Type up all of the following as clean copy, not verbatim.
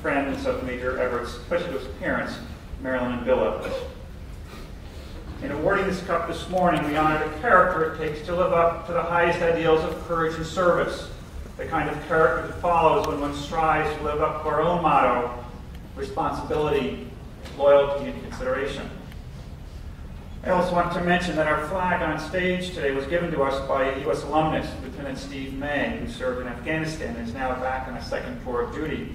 friends of Major Evarts, especially his parents, Marilyn and Bill Evarts. In awarding this cup this morning, we honor the character it takes to live up to the highest ideals of courage and service, the kind of character that follows when one strives to live up to our own motto, responsibility, loyalty, and consideration. I also want to mention that our flag on stage today was given to us by a U.S. alumnus, Lieutenant Steve May, who served in Afghanistan and is now back on a second tour of duty.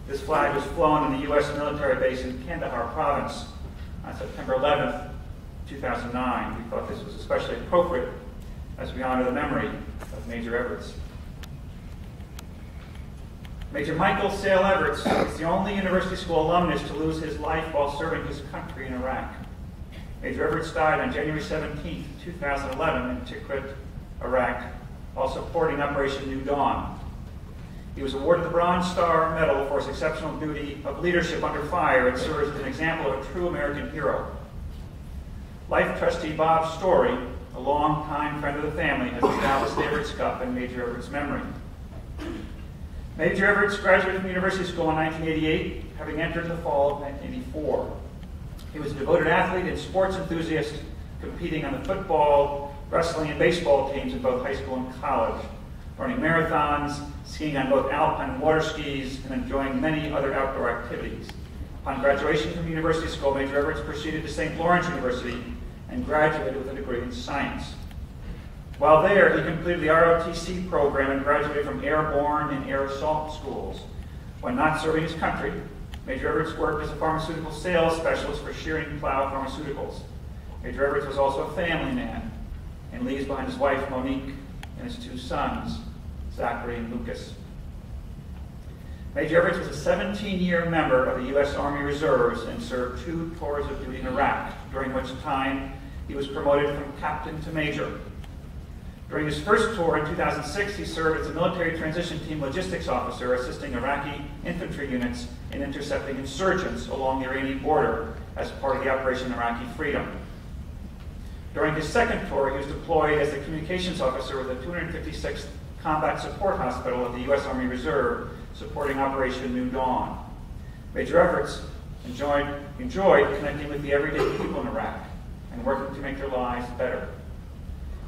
This flag was flown in the U.S. military base in Kandahar province on September 11th, 2009. We thought this was especially appropriate as we honor the memory of Major Evarts. Major Michael Sale Evarts is the only university school alumnus to lose his life while serving his country in Iraq. Major Evarts died on January 17, 2011 in Tikrit, Iraq, while supporting Operation New Dawn. He was awarded the Bronze Star Medal for his exceptional duty of leadership under fire and serves as an example of a true American hero. Life trustee Bob Story, a longtime friend of the family, has established the Evarts Cup in Major Evarts' memory. Major Evarts graduated from university school in 1988, having entered in the fall of 1984. He was a devoted athlete and sports enthusiast, competing on the football, wrestling, and baseball teams in both high school and college, running marathons, skiing on both alpine and water skis, and enjoying many other outdoor activities. Upon graduation from university school, Major Evarts proceeded to St. Lawrence University and graduated with a degree in science. While there, he completed the ROTC program and graduated from airborne and air assault schools. When not serving his country, Major Evarts worked as a pharmaceutical sales specialist for Shearing Plow Pharmaceuticals. Major Evarts was also a family man and leaves behind his wife, Monique, and his two sons, Zachary and Lucas. Major Evarts was a 17-year member of the U.S. Army Reserves and served 2 tours of duty in Iraq, during which time he was promoted from captain to major. During his first tour in 2006, he served as a military transition team logistics officer, assisting Iraqi infantry units in intercepting insurgents along the Iranian border as part of the Operation Iraqi Freedom. During his second tour, he was deployed as the communications officer with the 256th Combat Support Hospital of the U.S. Army Reserve, supporting Operation New Dawn. Major Evarts enjoyed connecting with the everyday people in Iraq and working to make their lives better.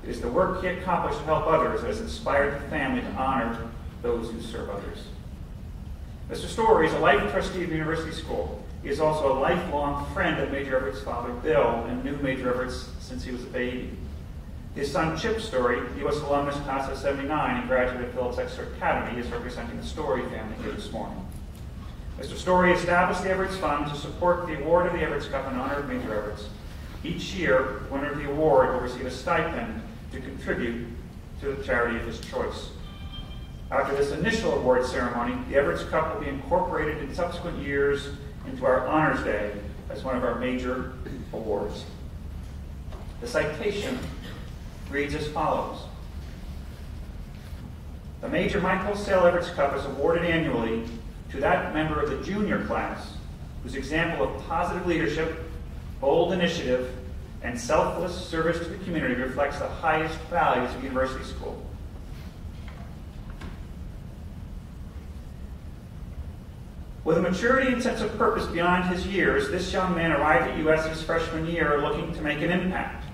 It is the work he accomplished to help others that has inspired the family to honor those who serve others. Mr. Story is a life trustee of the university school. He is also a lifelong friend of Major Evarts' father, Bill, and knew Major Evarts since he was a baby. His son, Chip Story, U.S. alumnus class of '79 and graduate of Phillips Exeter Academy, is representing the Story family here this morning. Mr. Story established the Evarts Fund to support the award of the Evarts Cup in honor of Major Evarts. Each year, the winner of the award will receive a stipend to contribute to the charity of his choice. After this initial award ceremony, the Evarts Cup will be incorporated in subsequent years into our Honors Day as one of our major awards. The citation reads as follows. The Major Michael Sale Evarts Cup is awarded annually to that member of the junior class whose example of positive leadership, bold initiative, and selfless service to the community reflects the highest values of university school. With a maturity and sense of purpose beyond his years, this young man arrived at US his freshman year looking to make an impact.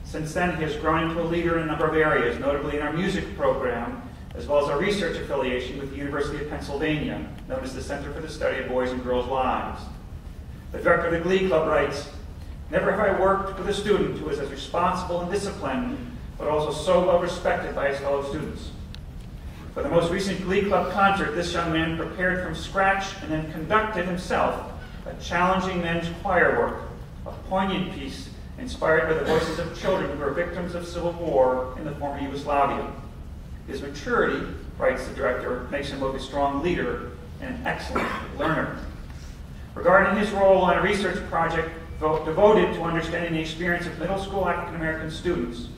Since then, he has grown into a leader in a number of areas, notably in our music program, as well as our research affiliation with the University of Pennsylvania, known as the Center for the Study of Boys and Girls' Lives. The director of the Glee Club writes, "Never have I worked with a student who is as responsible and disciplined, but also so well respected by his fellow students. For the most recent Glee Club concert, this young man prepared from scratch and then conducted himself a challenging men's choir work, a poignant piece inspired by the voices of children who were victims of civil war in the former Yugoslavia. His maturity," writes the director, "makes him both a strong leader and an excellent learner." Regarding his role on a research project devoted to understanding the experience of middle school African American students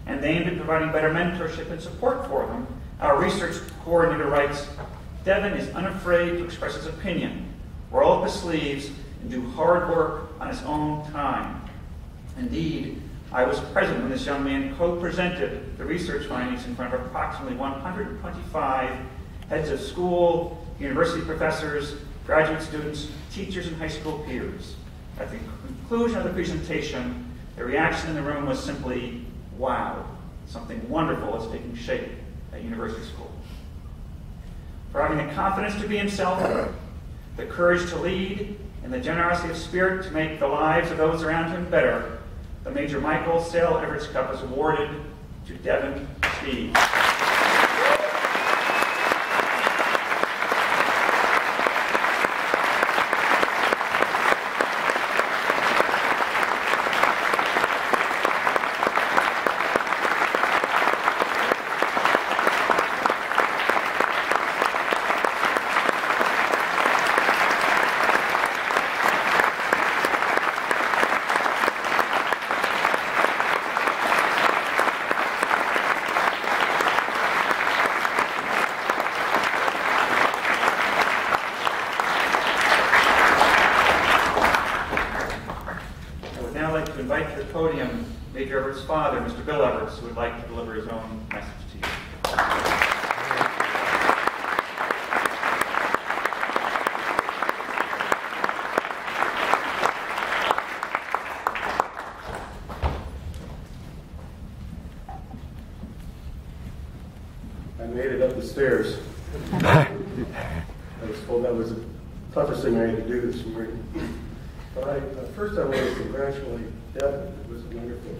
and aimed at providing better mentorship and support for them, our research coordinator writes, "Devin is unafraid to express his opinion, roll up his sleeves, and do hard work on his own time. Indeed, I was present when this young man co-presented the research findings in front of approximately 125 heads of school, university professors, graduate students, teachers, and high school peers. At the conclusion of the presentation, the reaction in the room was simply, wow, something wonderful is taking shape at university school. For having the confidence to be himself, the courage to lead, and the generosity of spirit to make the lives of those around him better, the Major Michael Sale Evarts Cup is awarded to Devin Steve. Invite to the podium Major Evarts' father, Mr. Bill Evarts, who would like to deliver his own message to you. I made it up the stairs. I was told that was the toughest thing I had to do this morning. But first I want to congratulate Devin. It was a wonderful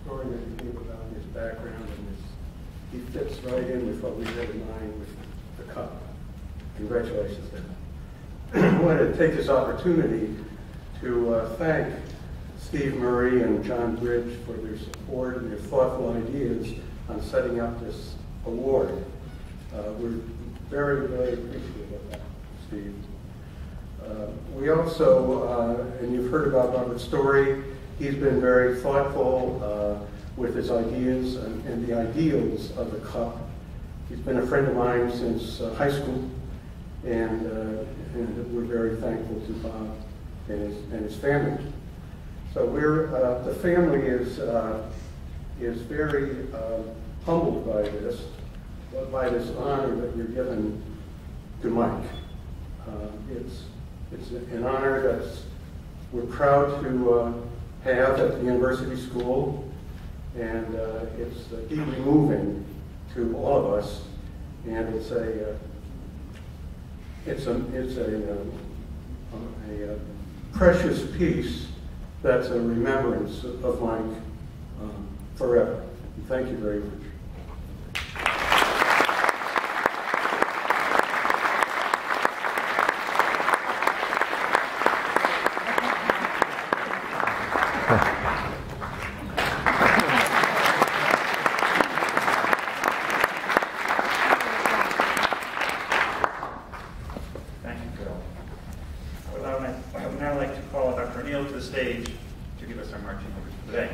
story that he gave about his background, and he fits right in with what we had in mind with the cup. Congratulations, Devin. I wanted to take this opportunity to thank Steve Murray and John Bridge for their support and their thoughtful ideas on setting up this award. We're very, very appreciative of that, Steve. We also, and you've heard about Robert's story, he's been very thoughtful with his ideas and the ideals of the cup. He's been a friend of mine since high school, and we're very thankful to Bob and his family. So the family is very humbled by this honor that you're given to Mike. It's an honor that we're proud to have at the university school, and it's deeply moving to all of us. And it's a precious piece that's a remembrance of Mike forever. And thank you very much. To the stage to give us our marching orders for today.